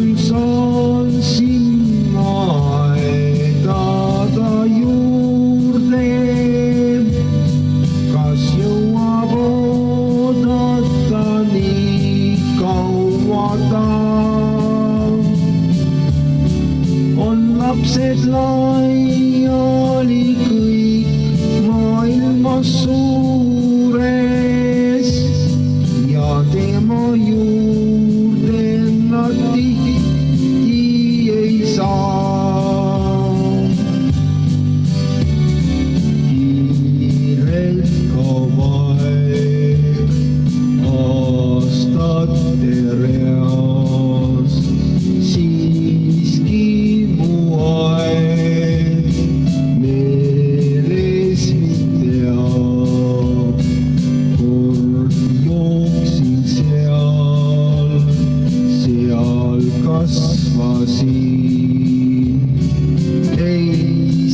küll saan sinna aedada juurde, kas jõuab oodata nii kaua ta? On lapsed laiali kõik maailmas suures ja tema juurde nad tihti ei saa. Kiirelt kaob aeg aastate reas, siiski mu aeg meeles mitte jääb. Kord jooksin seal kasvasin, ei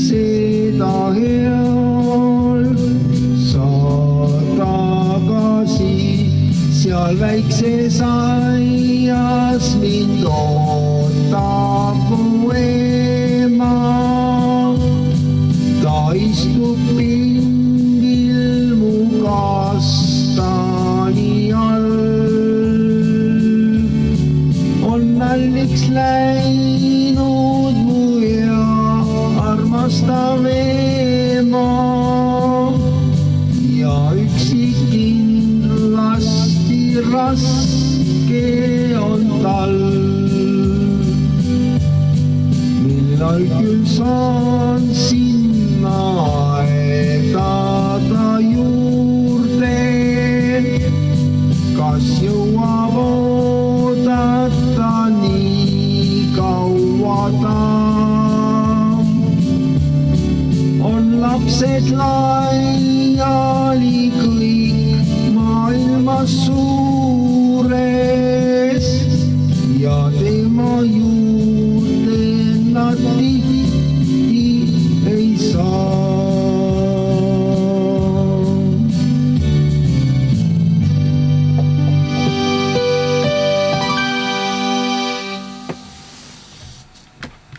seda heal saa tagasi. Seal väikses aias mind ootab mu ema, ta istub pingil mu kastani all. On nalliks läinud mu hea armastav ema ja üksi kindlasti raske on tal. Millal küll saan sinna aedada juurde, kas jõuab oodata nii kaua ta? On lapsed lai